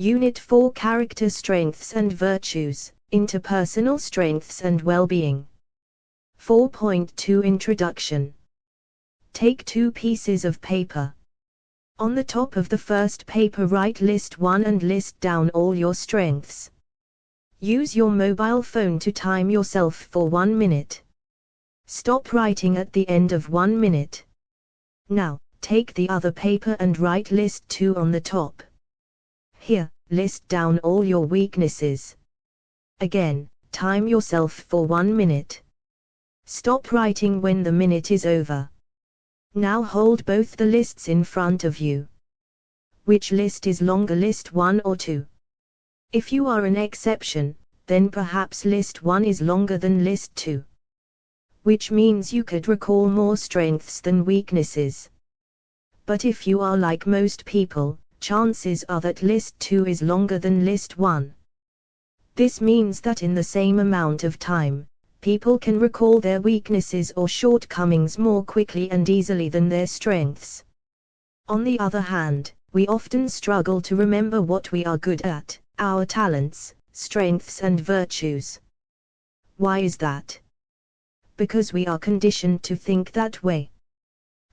Unit 4 Character Strengths and Virtues, Interpersonal Strengths and Well-Being. 4.2 Introduction. Take 2 pieces of paper. On the top of the first paper write list 1 and list down all your strengths. Use your mobile phone to time yourself for 1 minute. Stop writing at the end of 1 minute. Now, take the other paper and write list 2 on the top. Here, list down all your weaknesses. Again, time yourself for 1 minute. Stop writing when the minute is over. Now hold both the lists in front of you. Which list is longer, list 1 or 2? If you are an exception, then perhaps list 1 is longer than list 2. Which means you could recall more strengths than weaknesses. But if you are like most people, chances are that list 2 is longer than list 1. This means that in the same amount of time, people can recall their weaknesses or shortcomings more quickly and easily than their strengths. On the other hand, we often struggle to remember what we are good at, our talents, strengths and virtues. Why is that? Because we are conditioned to think that way.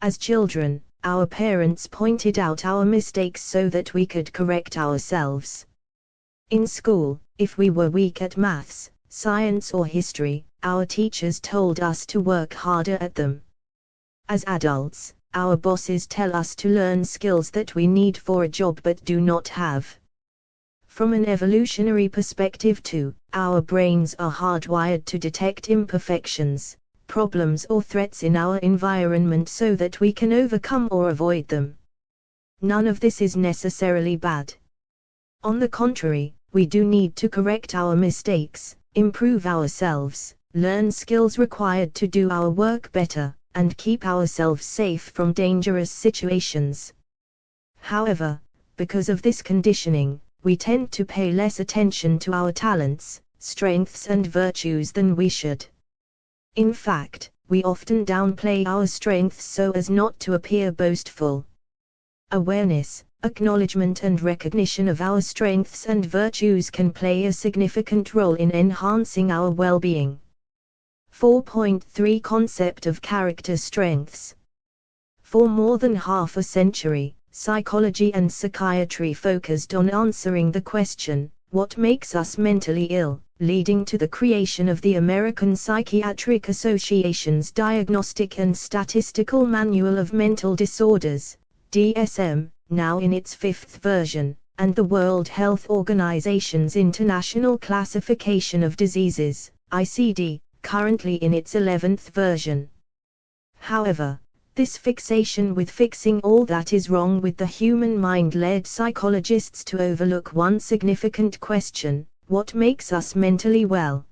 As children, our parents pointed out our mistakes so that we could correct ourselves. In school, if we were weak at maths, science or history, our teachers told us to work harder at them. As adults, our bosses tell us to learn skills that we need for a job but do not have. From an evolutionary perspective too, our brains are hardwired to detect imperfections, problems or threats in our environment so that we can overcome or avoid them. None of this is necessarily bad. On the contrary, we do need to correct our mistakes, improve ourselves, learn skills required to do our work better, and keep ourselves safe from dangerous situations. However, because of this conditioning, we tend to pay less attention to our talents, strengths and virtues than we should. In fact, we often downplay our strengths so as not to appear boastful. Awareness, acknowledgement and recognition of our strengths and virtues can play a significant role in enhancing our well-being. 4.3 Concept of Character Strengths. For more than half a century, psychology and psychiatry focused on answering the question, what makes us mentally ill, leading to the creation of the American Psychiatric Association's Diagnostic and Statistical Manual of Mental Disorders, DSM, now in its 5th version, and the World Health Organization's International Classification of Diseases, ICD, currently in its 11th version. However, this fixation with fixing all that is wrong with the human mind led psychologists to overlook one significant question: what makes us mentally well?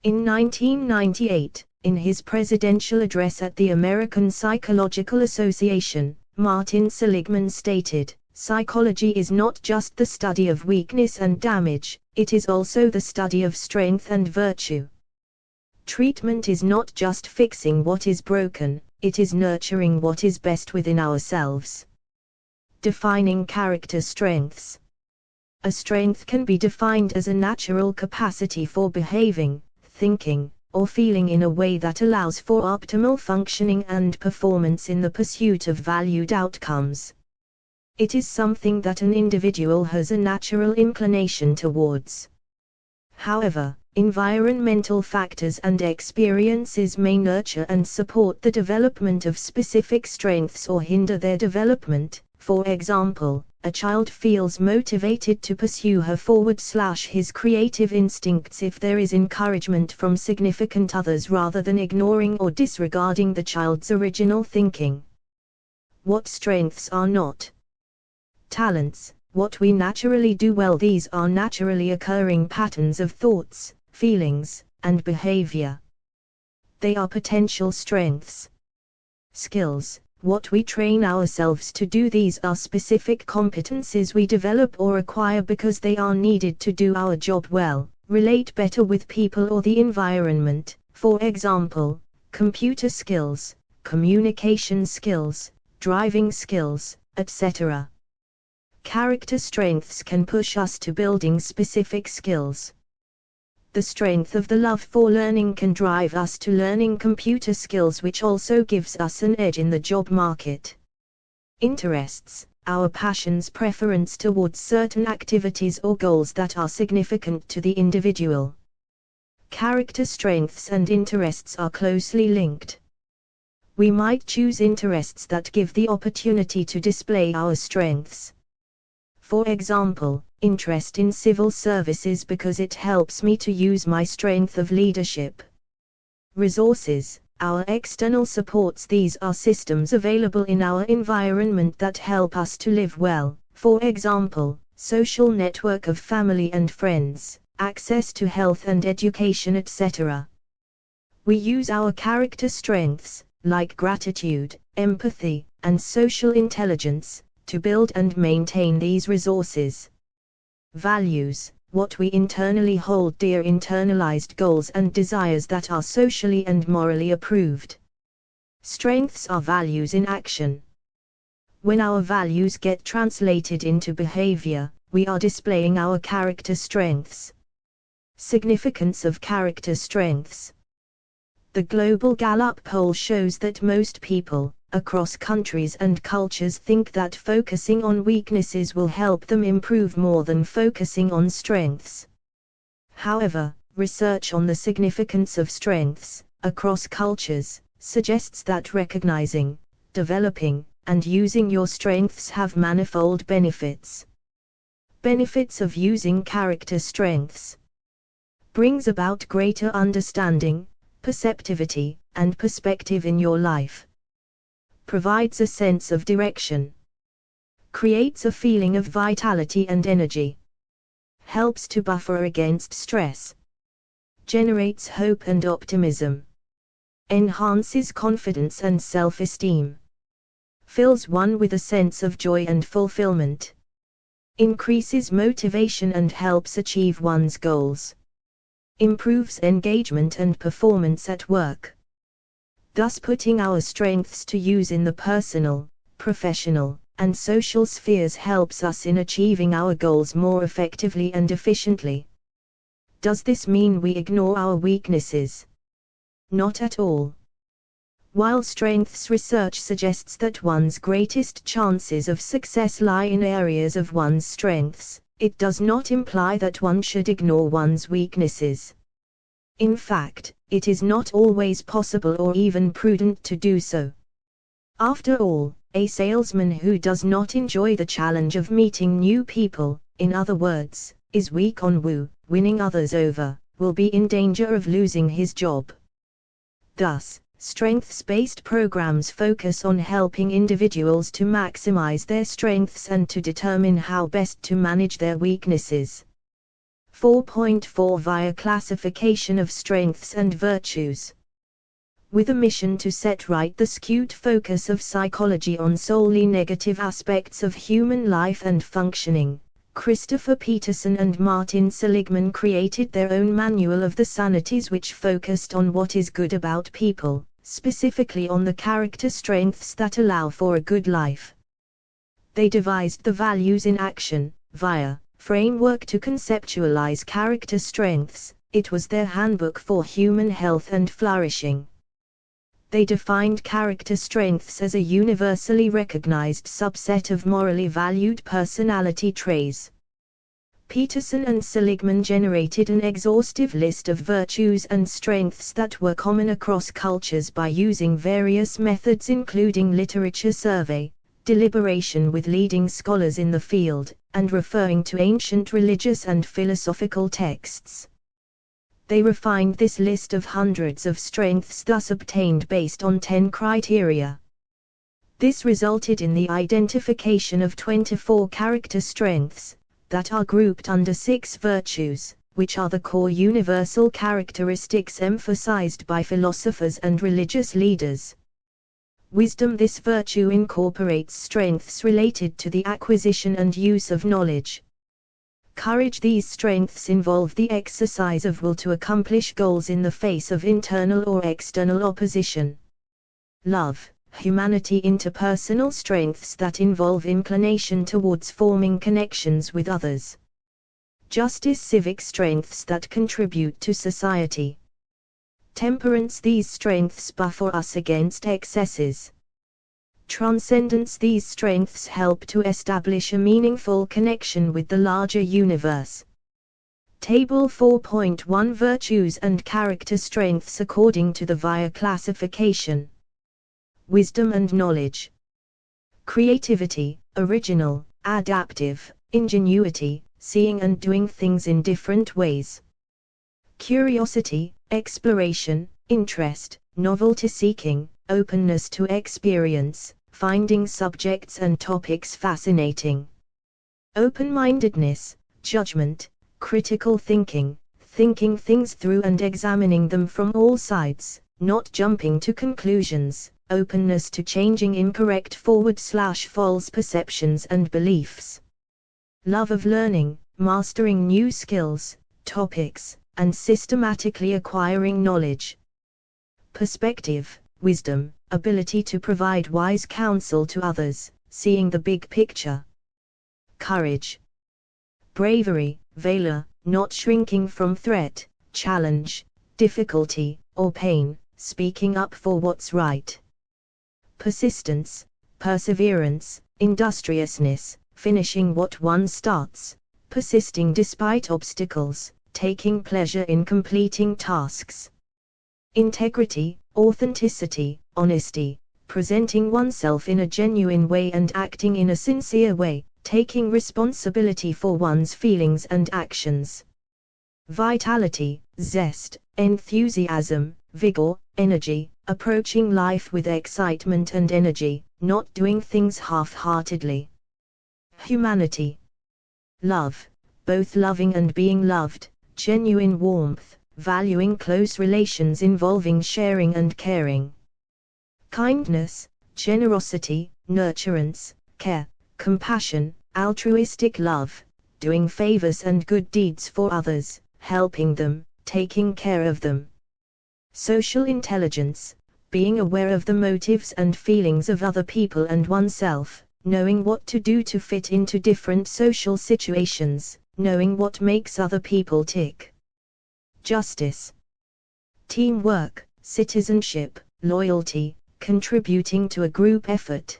In 1998, in his presidential address at the American Psychological Association, Martin Seligman stated, "Psychology is not just the study of weakness and damage, it is also the study of strength and virtue. Treatment is not just fixing what is broken, it is nurturing what is best within ourselves." Defining character strengths. A strength can be defined as a natural capacity for behaving, thinking, or feeling in a way that allows for optimal functioning and performance in the pursuit of valued outcomes. It is something that an individual has a natural inclination towards. However, environmental factors and experiences may nurture and support the development of specific strengths or hinder their development. For example, a child feels motivated to pursue her/his creative instincts if there is encouragement from significant others rather than ignoring or disregarding the child's original thinking. What strengths are not talents? What we naturally do well. These are naturally occurring patterns of thoughts, feelings, and behavior. They are potential strengths. Skills. What we train ourselves to do. These are specific competencies we develop or acquire because they are needed to do our job well, relate better with people or the environment, for example, computer skills, communication skills, driving skills, etc. Character strengths can push us to building specific skills. The strength of the love for learning can drive us to learning computer skills, which also gives us an edge in the job market. Interests, our passions, preference towards certain activities or goals that are significant to the individual. Character strengths and interests are closely linked. We might choose interests that give the opportunity to display our strengths. For example, interest in civil services because it helps me to use my strength of leadership. Resources, our external supports. These are systems available in our environment that help us to live well. For example, social network of family and friends, access to health and education, etc. We use our character strengths, like gratitude, empathy, and social intelligence, to build and maintain these resources. Values, what we internally hold dear, internalized goals and desires that are socially and morally approved. Strengths are values in action. When our values get translated into behavior, we are displaying our character strengths. Significance of character strengths. The Global Gallup poll shows that most people, across countries and cultures, think that focusing on weaknesses will help them improve more than focusing on strengths. However, research on the significance of strengths, across cultures, suggests that recognizing, developing, and using your strengths have manifold benefits. Benefits of using character strengths. Brings about greater understanding, perceptivity, and perspective in your life. Provides a sense of direction. Creates a feeling of vitality and energy. Helps to buffer against stress. Generates hope and optimism. Enhances confidence and self-esteem. Fills one with a sense of joy and fulfillment. Increases motivation and helps achieve one's goals. Improves engagement and performance at work. Thus putting our strengths to use in the personal, professional, and social spheres helps us in achieving our goals more effectively and efficiently. Does this mean we ignore our weaknesses? Not at all. While strengths research suggests that one's greatest chances of success lie in areas of one's strengths, it does not imply that one should ignore one's weaknesses. In fact, it is not always possible or even prudent to do so. After all, a salesman who does not enjoy the challenge of meeting new people, in other words, is weak on winning others over, will be in danger of losing his job. Thus, strengths-based programs focus on helping individuals to maximize their strengths and to determine how best to manage their weaknesses. 4.4 Via classification of strengths and virtues. With a mission to set right the skewed focus of psychology on solely negative aspects of human life and functioning, Christopher Peterson and Martin Seligman created their own manual of the sanities, which focused on what is good about people, specifically on the character strengths that allow for a good life. They devised the values in action, via framework to conceptualize character strengths. It was their handbook for human health and flourishing. They defined character strengths as a universally recognized subset of morally valued personality traits. Peterson and Seligman generated an exhaustive list of virtues and strengths that were common across cultures by using various methods, including literature survey, deliberation with leading scholars in the field, and referring to ancient religious and philosophical texts. They refined this list of hundreds of strengths thus obtained based on 10 criteria. This resulted in the identification of 24 character strengths, that are grouped under 6 virtues, which are the core universal characteristics emphasized by philosophers and religious leaders. Wisdom. This virtue incorporates strengths related to the acquisition and use of knowledge. Courage. These strengths involve the exercise of will to accomplish goals in the face of internal or external opposition. Love. Humanity. Interpersonal strengths that involve inclination towards forming connections with others. Justice. Civic strengths that contribute to society. Temperance. These strengths buffer us against excesses. Transcendence. These strengths help to establish a meaningful connection with the larger universe. Table 4.1 Virtues and character strengths according to the VIA classification. Wisdom and knowledge. Creativity, original, adaptive, ingenuity, seeing and doing things in different ways. Curiosity, exploration, interest, novelty-seeking, openness to experience, finding subjects and topics fascinating. Open-mindedness, judgment, critical thinking, thinking things through and examining them from all sides, not jumping to conclusions, openness to changing incorrect /false perceptions and beliefs. Love of learning, mastering new skills, topics, and systematically acquiring knowledge. Perspective, wisdom, ability to provide wise counsel to others, seeing the big picture. Courage. Bravery, valor, not shrinking from threat, challenge, difficulty, or pain, speaking up for what's right. Persistence, perseverance, industriousness, finishing what one starts, persisting despite obstacles, taking pleasure in completing tasks. Integrity, authenticity, honesty, presenting oneself in a genuine way and acting in a sincere way, taking responsibility for one's feelings and actions. Vitality, zest, enthusiasm, vigor, energy, approaching life with excitement and energy, not doing things half-heartedly. Humanity. Love, both loving and being loved, genuine warmth, valuing close relations involving sharing and caring. Kindness, generosity, nurturance, care, compassion, altruistic love, doing favors and good deeds for others, helping them, taking care of them. Social intelligence, being aware of the motives and feelings of other people and oneself, knowing what to do to fit into different social situations, knowing what makes other people tick. Justice. Teamwork, citizenship, loyalty, contributing to a group effort.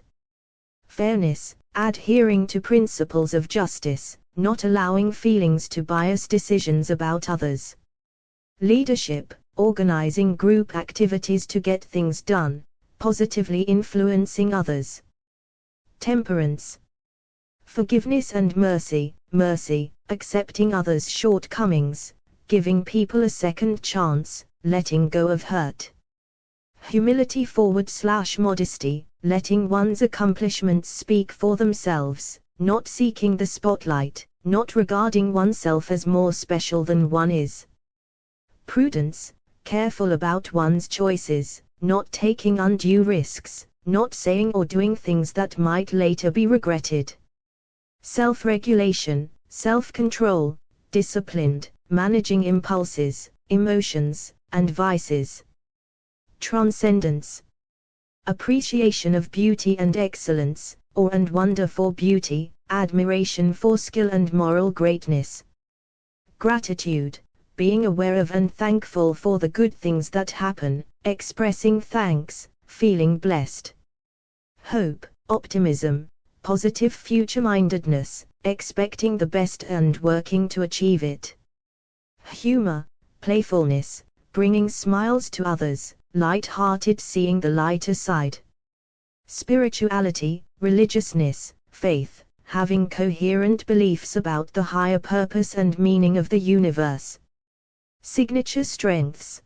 Fairness, adhering to principles of justice, not allowing feelings to bias decisions about others. Leadership, organizing group activities to get things done, positively influencing others. Temperance. Forgiveness and mercy, mercy, accepting others' shortcomings, giving people a second chance, letting go of hurt. Humility / modesty, letting one's accomplishments speak for themselves, not seeking the spotlight, not regarding oneself as more special than one is. Prudence, careful about one's choices, not taking undue risks, not saying or doing things that might later be regretted. Self-regulation, self-control, disciplined, managing impulses, emotions, and vices. Transcendence. Appreciation of beauty and excellence, awe and wonder for beauty, admiration for skill and moral greatness. Gratitude, being aware of and thankful for the good things that happen, expressing thanks, feeling blessed. Hope, optimism, positive future-mindedness, expecting the best and working to achieve it. Humor, playfulness, bringing smiles to others, light-hearted, seeing the lighter side. Spirituality, religiousness, faith, having coherent beliefs about the higher purpose and meaning of the universe. Signature strengths.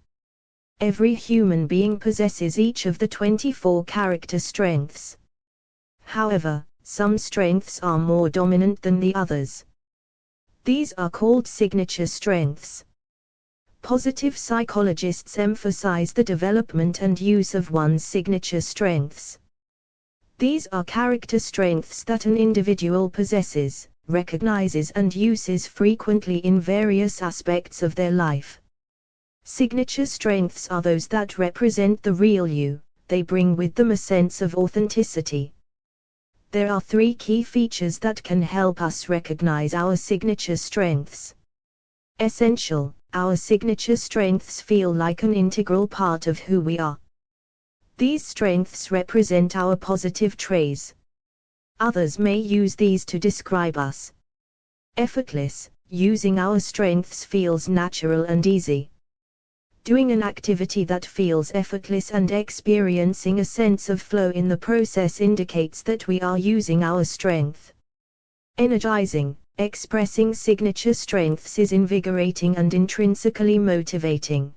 Every human being possesses each of the 24 character strengths. However, some strengths are more dominant than the others. These are called signature strengths. Positive psychologists emphasize the development and use of one's signature strengths. These are character strengths that an individual possesses, recognizes and uses frequently in various aspects of their life. Signature strengths are those that represent the real you, they bring with them a sense of authenticity. There are 3 key features that can help us recognize our signature strengths. Essential: our signature strengths feel like an integral part of who we are. These strengths represent our positive traits. Others may use these to describe us. Effortless: using our strengths feels natural and easy. Doing an activity that feels effortless and experiencing a sense of flow in the process indicates that we are using our strength. Energizing: expressing signature strengths is invigorating and intrinsically motivating.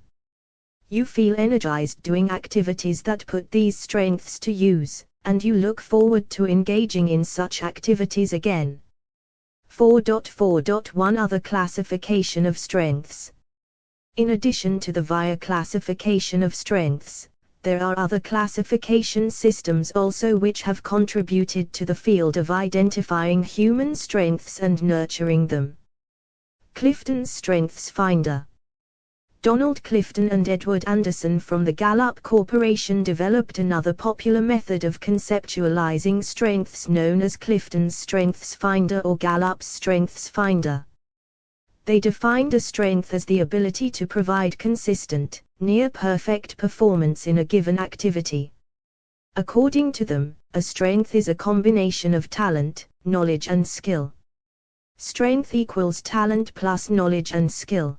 You feel energized doing activities that put these strengths to use, and you look forward to engaging in such activities again. 4.4.1 Other classification of strengths. In addition to the VIA classification of strengths, there are other classification systems also which have contributed to the field of identifying human strengths and nurturing them. Clifton's Strengths Finder. Donald Clifton and Edward Anderson from the Gallup Corporation developed another popular method of conceptualizing strengths known as Clifton's Strengths Finder or Gallup's Strengths Finder. They defined a strength as the ability to provide consistent, near-perfect performance in a given activity. According to them, a strength is a combination of talent, knowledge and skill. Strength equals talent plus knowledge and skill.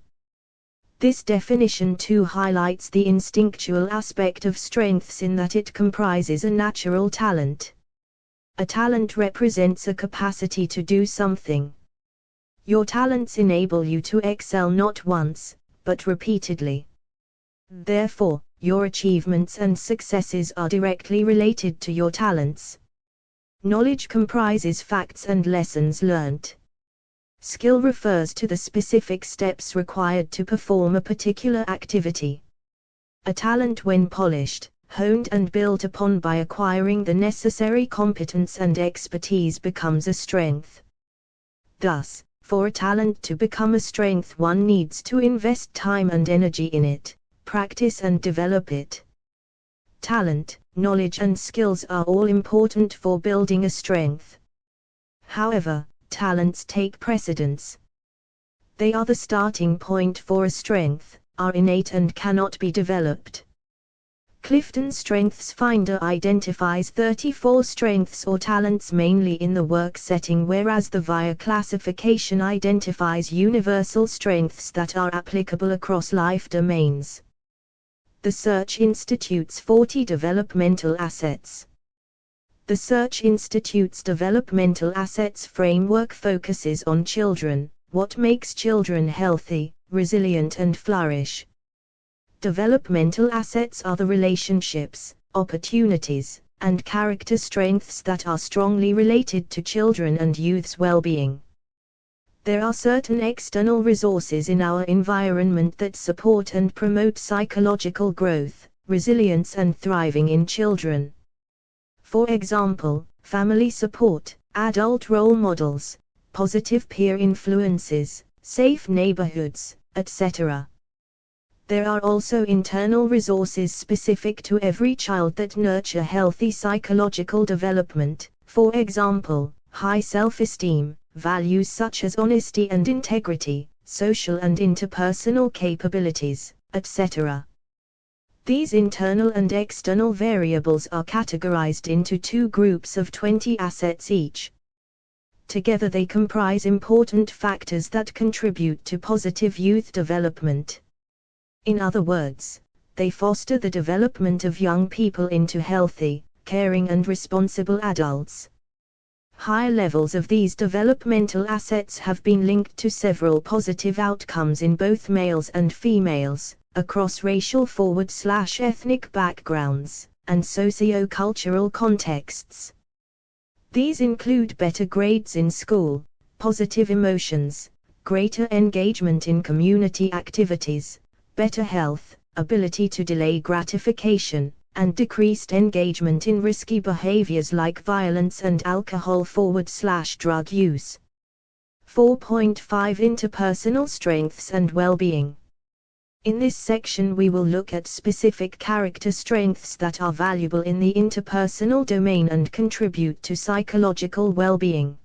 This definition too highlights the instinctual aspect of strengths in that it comprises a natural talent. A talent represents a capacity to do something. Your talents enable you to excel not once, but repeatedly. Therefore, your achievements and successes are directly related to your talents. Knowledge comprises facts and lessons learnt. Skill refers to the specific steps required to perform a particular activity. A talent, when polished, honed and built upon by acquiring the necessary competence and expertise, becomes a strength. Thus, for a talent to become a strength, one needs to invest time and energy in it, practice and develop it. Talent, knowledge and skills are all important for building a strength. However, talents take precedence. They are the starting point for a strength, are innate and cannot be developed. Clifton's Strengths Finder identifies 34 strengths or talents mainly in the work setting, whereas the VIA classification identifies universal strengths that are applicable across life domains. The Search Institute's 40 Developmental Assets. The Search Institute's Developmental Assets framework focuses on children, what makes children healthy, resilient and flourish. Developmental assets are the relationships, opportunities, and character strengths that are strongly related to children and youth's well-being. There are certain external resources in our environment that support and promote psychological growth, resilience and thriving in children. For example, family support, adult role models, positive peer influences, safe neighborhoods, etc. There are also internal resources specific to every child that nurture healthy psychological development, for example, high self-esteem, values such as honesty and integrity, social and interpersonal capabilities, etc. These internal and external variables are categorized into 2 groups of 20 assets each. Together they comprise important factors that contribute to positive youth development. In other words, they foster the development of young people into healthy, caring and responsible adults. High levels of these developmental assets have been linked to several positive outcomes in both males and females, across racial / ethnic backgrounds, and socio-cultural contexts. These include better grades in school, positive emotions, greater engagement in community activities, better health, ability to delay gratification, and decreased engagement in risky behaviors like violence and alcohol / drug use. 4.5 Interpersonal strengths and well-being. In this section we will look at specific character strengths that are valuable in the interpersonal domain and contribute to psychological well-being.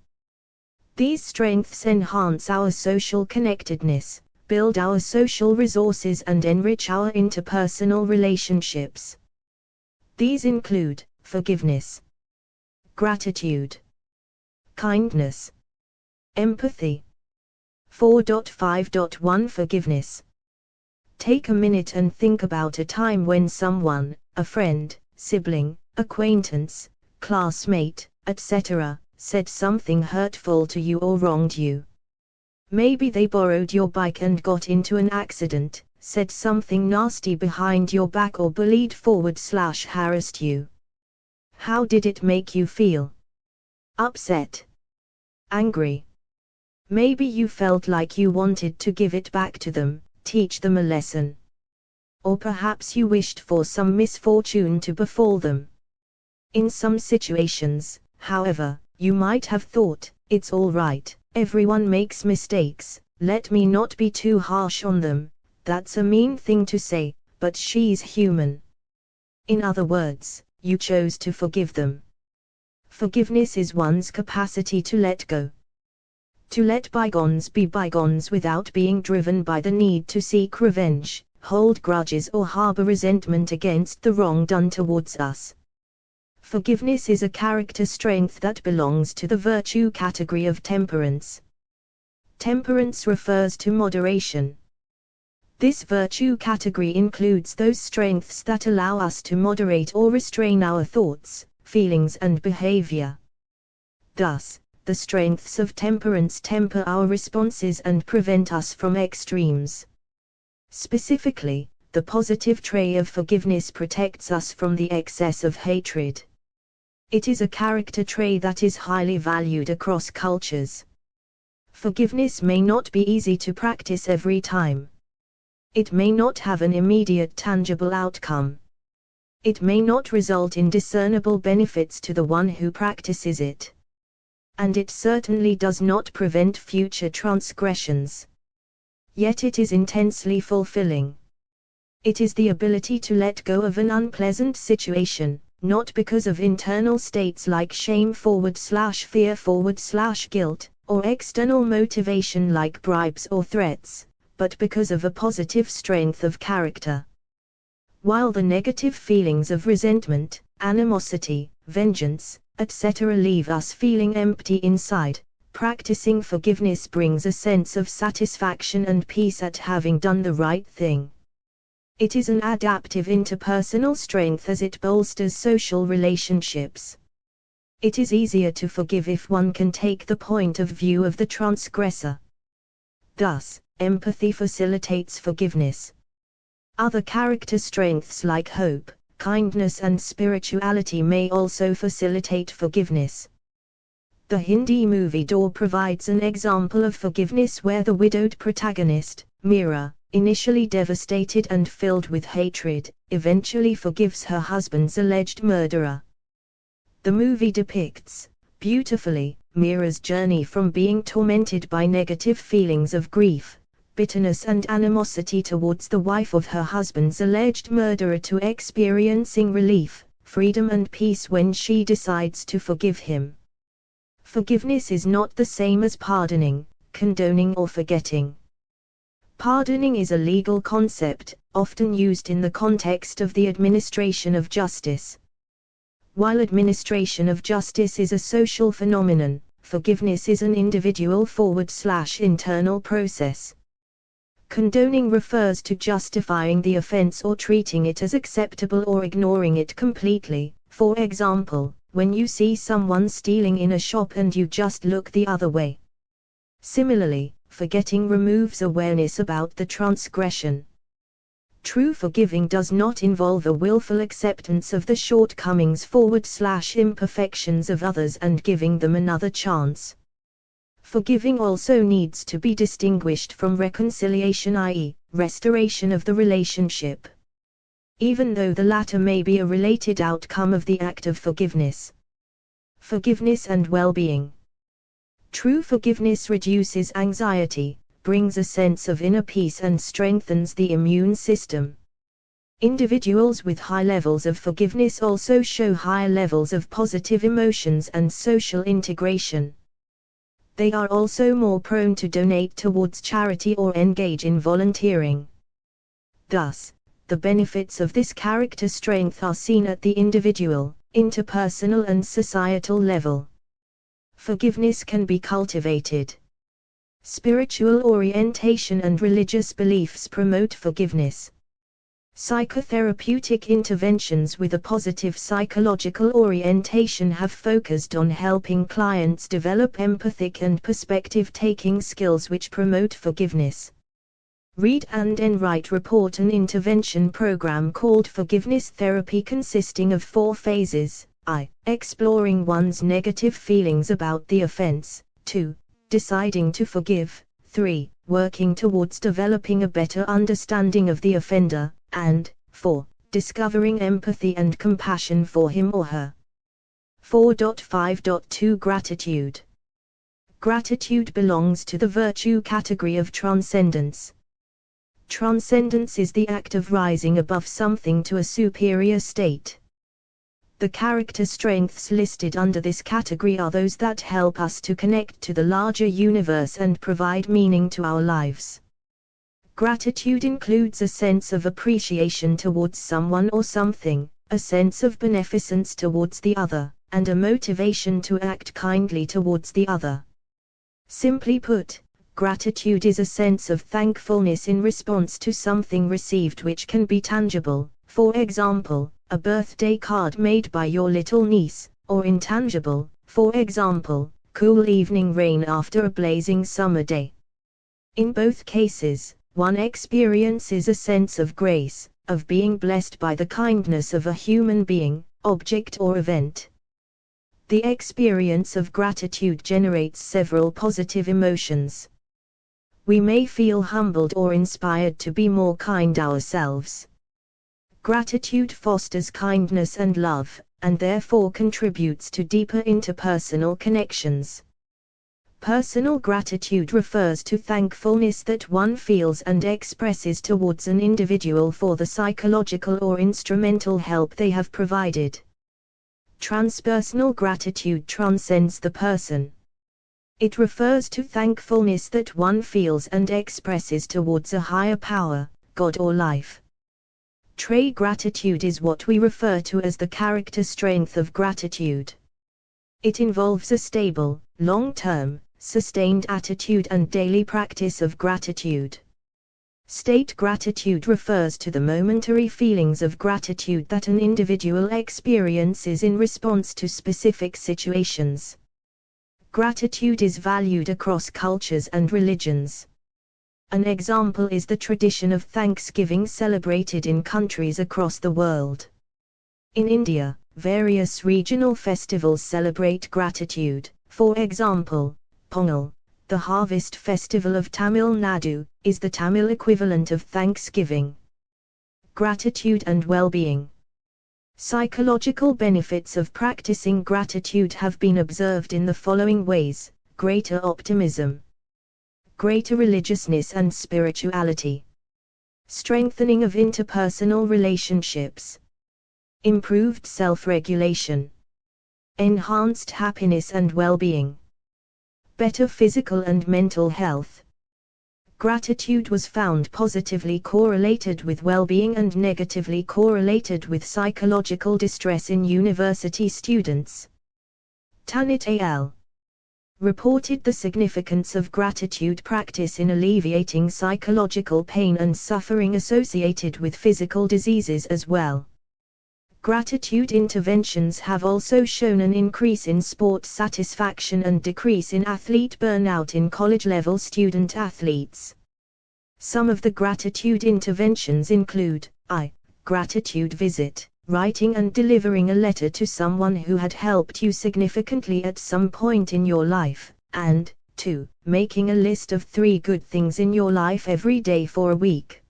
These strengths enhance our social connectedness, build our social resources and enrich our interpersonal relationships. These include forgiveness, gratitude, kindness, empathy. 4.5.1 Forgiveness. Take a minute and think about a time when someone, a friend, sibling, acquaintance, classmate, etc., said something hurtful to you or wronged you. Maybe they borrowed your bike and got into an accident, said something nasty behind your back or bullied/harassed you. How did it make you feel? Upset? Angry? Maybe you felt like you wanted to give it back to them, teach them a lesson. Or perhaps you wished for some misfortune to befall them. In some situations, however, you might have thought, it's all right, everyone makes mistakes, let me not be too harsh on them, that's a mean thing to say, but she's human. In other words, you chose to forgive them. Forgiveness is one's capacity to let go. To let bygones be bygones without being driven by the need to seek revenge, hold grudges or harbor resentment against the wrong done towards us. Forgiveness is a character strength that belongs to the virtue category of temperance. Temperance refers to moderation. This virtue category includes those strengths that allow us to moderate or restrain our thoughts, feelings and behavior. Thus, the strengths of temperance temper our responses and prevent us from extremes. Specifically, the positive trait of forgiveness protects us from the excess of hatred. It is a character trait that is highly valued across cultures. Forgiveness may not be easy to practice every time. It may not have an immediate tangible outcome. It may not result in discernible benefits to the one who practices it. And it certainly does not prevent future transgressions. Yet it is intensely fulfilling. It is the ability to let go of an unpleasant situation, not because of internal states like shame/fear/guilt, or external motivation like bribes or threats, but because of a positive strength of character. While the negative feelings of resentment, animosity, vengeance, etc. leave us feeling empty inside, practicing forgiveness brings a sense of satisfaction and peace at having done the right thing. It is an adaptive interpersonal strength as it bolsters social relationships. It is easier to forgive if one can take the point of view of the transgressor. Thus, empathy facilitates forgiveness. Other character strengths like hope, kindness and spirituality may also facilitate forgiveness. The Hindi movie Door provides an example of forgiveness where the widowed protagonist, Meera, initially devastated and filled with hatred, eventually forgives her husband's alleged murderer. The movie depicts, beautifully, Meera's journey from being tormented by negative feelings of grief, bitterness and animosity towards the wife of her husband's alleged murderer to experiencing relief, freedom and peace when she decides to forgive him. Forgiveness is not the same as pardoning, condoning or forgetting. Pardoning is a legal concept, often used in the context of the administration of justice. While administration of justice is a social phenomenon, forgiveness is an individual/internal process. Condoning refers to justifying the offense or treating it as acceptable or ignoring it completely. For example, when you see someone stealing in a shop and you just look the other way. Similarly, forgetting removes awareness about the transgression. True forgiving does not involve a willful acceptance of the shortcomings/imperfections of others and giving them another chance. Forgiving also needs to be distinguished from reconciliation, i.e., restoration of the relationship. Even though the latter may be a related outcome of the act of forgiveness. Forgiveness and well-being. True forgiveness reduces anxiety, brings a sense of inner peace and strengthens the immune system. Individuals with high levels of forgiveness also show higher levels of positive emotions and social integration. They are also more prone to donate towards charity or engage in volunteering. Thus, the benefits of this character strength are seen at the individual, interpersonal and societal level. Forgiveness can be cultivated. Spiritual orientation and religious beliefs promote forgiveness. Psychotherapeutic interventions with a positive psychological orientation have focused on helping clients develop empathic and perspective-taking skills which promote forgiveness. Read and Enright report an intervention program called Forgiveness Therapy consisting of 4 phases: I. Exploring one's negative feelings about the offense. 2. Deciding to forgive. 3. Working towards developing a better understanding of the offender. And 4. Discovering empathy and compassion for him or her. 4.5.2 Gratitude. Gratitude belongs to the virtue category of transcendence. Transcendence is the act of rising above something to a superior state. The character strengths listed under this category are those that help us to connect to the larger universe and provide meaning to our lives. Gratitude includes a sense of appreciation towards someone or something, a sense of beneficence towards the other, and a motivation to act kindly towards the other. Simply put, gratitude is a sense of thankfulness in response to something received which can be tangible, for example, a birthday card made by your little niece, or intangible, for example, cool evening rain after a blazing summer day. In both cases, one experiences a sense of grace, of being blessed by the kindness of a human being, object or event. The experience of gratitude generates several positive emotions. We may feel humbled or inspired to be more kind ourselves. Gratitude fosters kindness and love, and therefore contributes to deeper interpersonal connections. Personal gratitude refers to thankfulness that one feels and expresses towards an individual for the psychological or instrumental help they have provided. Transpersonal gratitude transcends the person. It refers to thankfulness that one feels and expresses towards a higher power, God or life. True gratitude is what we refer to as the character strength of gratitude. It involves a stable, long-term, sustained attitude and daily practice of gratitude. State gratitude refers to the momentary feelings of gratitude that an individual experiences in response to specific situations. Gratitude is valued across cultures and religions. An example is the tradition of Thanksgiving celebrated in countries across the world. In India, various regional festivals celebrate gratitude. For example, Pongal, the harvest festival of Tamil Nadu, is the Tamil equivalent of Thanksgiving. Gratitude and well-being. Psychological benefits of practicing gratitude have been observed in the following ways: greater optimism, greater religiousness and spirituality, strengthening of interpersonal relationships, improved self-regulation, enhanced happiness and well-being, better physical and mental health. Gratitude was found positively correlated with well-being and negatively correlated with psychological distress in university students. Tanit al. reported the significance of gratitude practice in alleviating psychological pain and suffering associated with physical diseases as well. Gratitude interventions have also shown an increase in sport satisfaction and decrease in athlete burnout in college-level student athletes. Some of the gratitude interventions include: I. Gratitude visit, writing and delivering a letter to someone who had helped you significantly at some point in your life, and 2. Making a list of 3 good things in your life every day for a week.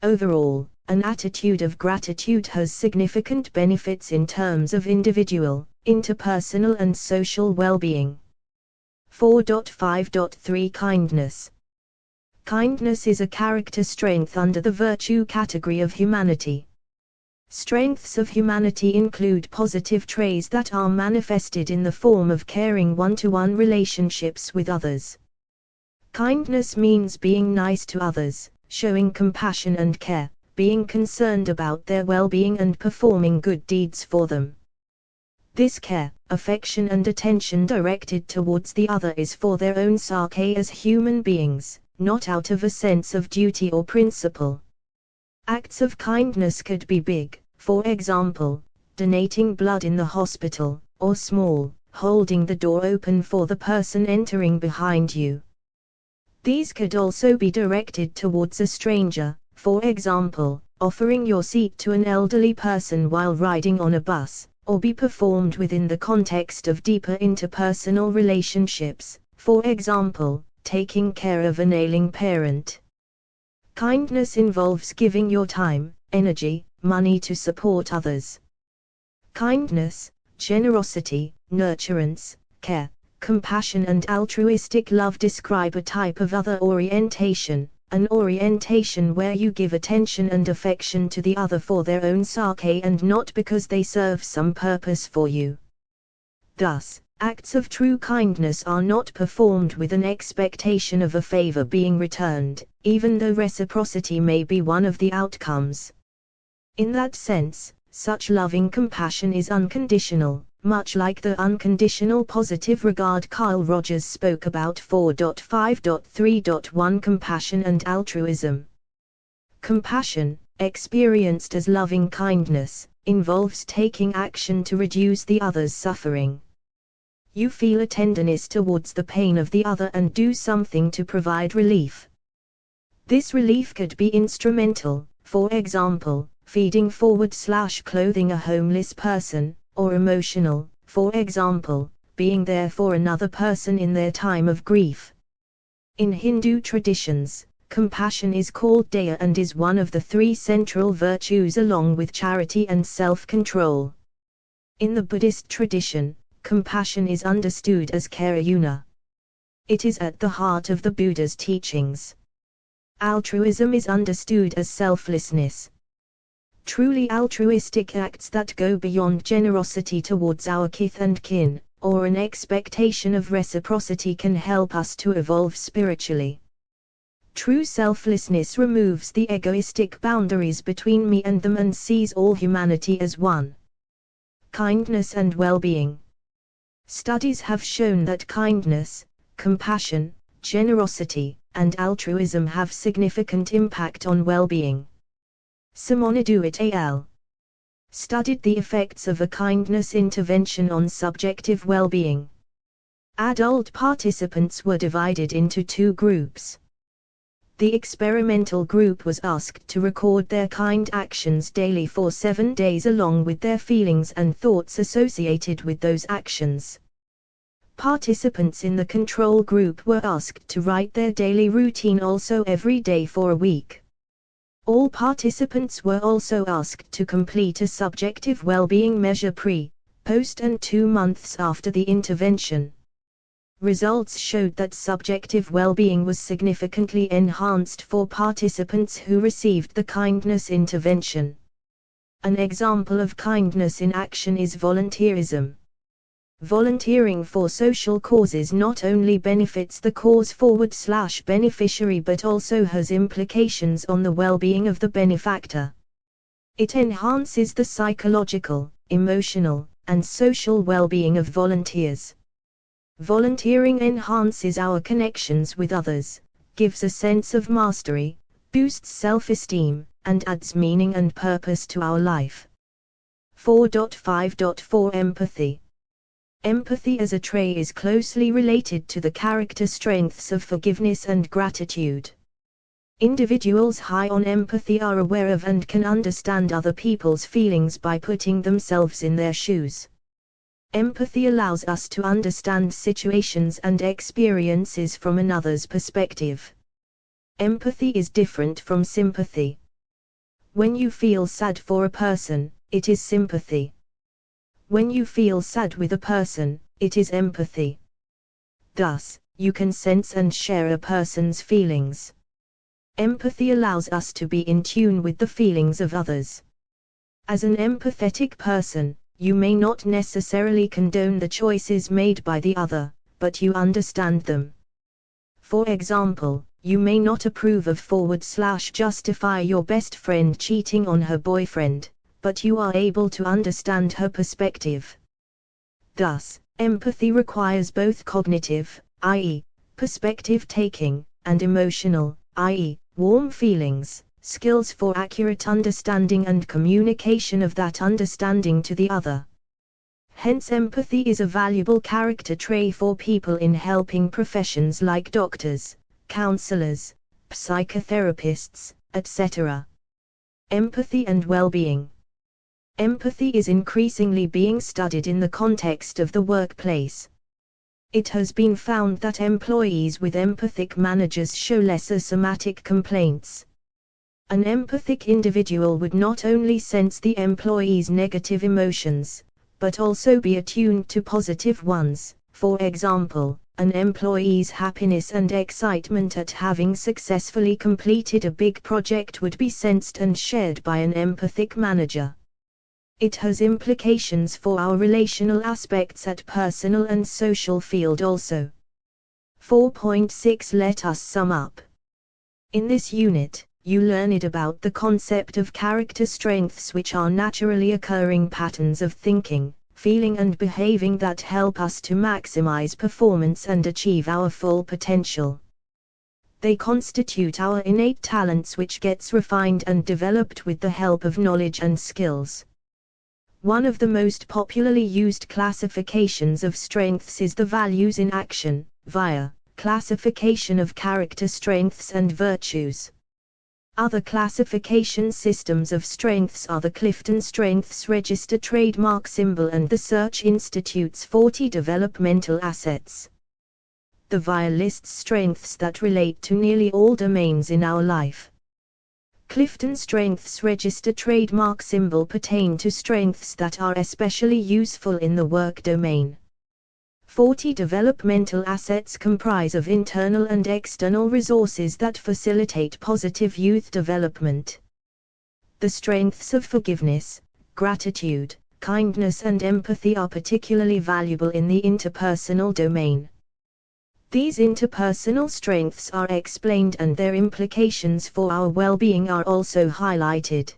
Overall, an attitude of gratitude has significant benefits in terms of individual, interpersonal and social well-being. 4.5.3 Kindness. Kindness is a character strength under the virtue category of humanity. Strengths of humanity include positive traits that are manifested in the form of caring one-to-one relationships with others. Kindness means being nice to others, showing compassion and care, being concerned about their well-being and performing good deeds for them. This care, affection and attention directed towards the other is for their own sake as human beings, not out of a sense of duty or principle. Acts of kindness could be big, for example, donating blood in the hospital, or small, holding the door open for the person entering behind you. These could also be directed towards a stranger, for example, offering your seat to an elderly person while riding on a bus, or be performed within the context of deeper interpersonal relationships, for example, taking care of an ailing parent. Kindness involves giving your time, energy, money to support others. Kindness, generosity, nurturance, care, compassion and altruistic love describe a type of other orientation, an orientation where you give attention and affection to the other for their own sake and not because they serve some purpose for you. Thus, acts of true kindness are not performed with an expectation of a favor being returned, even though reciprocity may be one of the outcomes. In that sense, such loving compassion is unconditional, much like the unconditional positive regard Carl Rogers spoke about 4.5.3.1 Compassion and altruism. Compassion, experienced as loving kindness, involves taking action to reduce the other's suffering. You feel a tenderness towards the pain of the other and do something to provide relief. This relief could be instrumental, for example, feeding/clothing a homeless person, or emotional, for example, being there for another person in their time of grief. In Hindu traditions, compassion is called Daya and is one of the three central virtues along with charity and self-control. In the Buddhist tradition, compassion is understood as karuna. It is at the heart of the Buddha's teachings. Altruism is understood as selflessness. Truly altruistic acts that go beyond generosity towards our kith and kin, or an expectation of reciprocity can help us to evolve spiritually. True selflessness removes the egoistic boundaries between me and them and sees all humanity as one. Kindness and well-being. Studies have shown that kindness, compassion, generosity, and altruism have significant impact on well-being. Simonidou et al. Studied the effects of a kindness intervention on subjective well-being. Adult participants were divided into two groups. The experimental group was asked to record their kind actions daily for 7 days along with their feelings and thoughts associated with those actions. Participants in the control group were asked to write their daily routine also every day for a week. All participants were also asked to complete a subjective well-being measure pre, post and 2 months after the intervention. Results showed that subjective well-being was significantly enhanced for participants who received the kindness intervention. An example of kindness in action is volunteerism. Volunteering for social causes not only benefits the cause/beneficiary but also has implications on the well-being of the benefactor. It enhances the psychological, emotional, and social well-being of volunteers. Volunteering enhances our connections with others, gives a sense of mastery, boosts self-esteem, and adds meaning and purpose to our life. 4.5.4 Empathy. Empathy as a trait is closely related to the character strengths of forgiveness and gratitude. Individuals high on empathy are aware of and can understand other people's feelings by putting themselves in their shoes. Empathy allows us to understand situations and experiences from another's perspective. Empathy is different from sympathy. When you feel sad for a person, it is sympathy. When you feel sad with a person, it is empathy. Thus, you can sense and share a person's feelings. Empathy allows us to be in tune with the feelings of others. As an empathetic person, you may not necessarily condone the choices made by the other, but you understand them. For example, you may not approve of / justify your best friend cheating on her boyfriend, but you are able to understand her perspective. Thus, empathy requires both cognitive, i.e., perspective taking, and emotional, i.e., warm feelings, skills for accurate understanding and communication of that understanding to the other. Hence, empathy is a valuable character trait for people in helping professions like doctors, counselors, psychotherapists, etc. Empathy and well-being. Empathy is increasingly being studied in the context of the workplace. It has been found that employees with empathic managers show lesser somatic complaints. An empathic individual would not only sense the employee's negative emotions, but also be attuned to positive ones. For example, an employee's happiness and excitement at having successfully completed a big project would be sensed and shared by an empathic manager. It has implications for our relational aspects at personal and social field also. 4.6 Let us sum up. In this unit, you learned about the concept of character strengths, which are naturally occurring patterns of thinking, feeling and behaving that help us to maximize performance and achieve our full potential. They constitute our innate talents, which gets refined and developed with the help of knowledge and skills. One of the most popularly used classifications of strengths is the values in action, via classification of character strengths and virtues. Other classification systems of strengths are the Clifton Strengths Register trademark symbol and the Search Institute's 40 developmental assets. The VIA lists strengths that relate to nearly all domains in our life. Clifton Strengths Register trademark symbol pertain to strengths that are especially useful in the work domain. 40 developmental assets comprise of internal and external resources that facilitate positive youth development. The strengths of forgiveness, gratitude, kindness and empathy are particularly valuable in the interpersonal domain. These interpersonal strengths are explained and their implications for our well-being are also highlighted.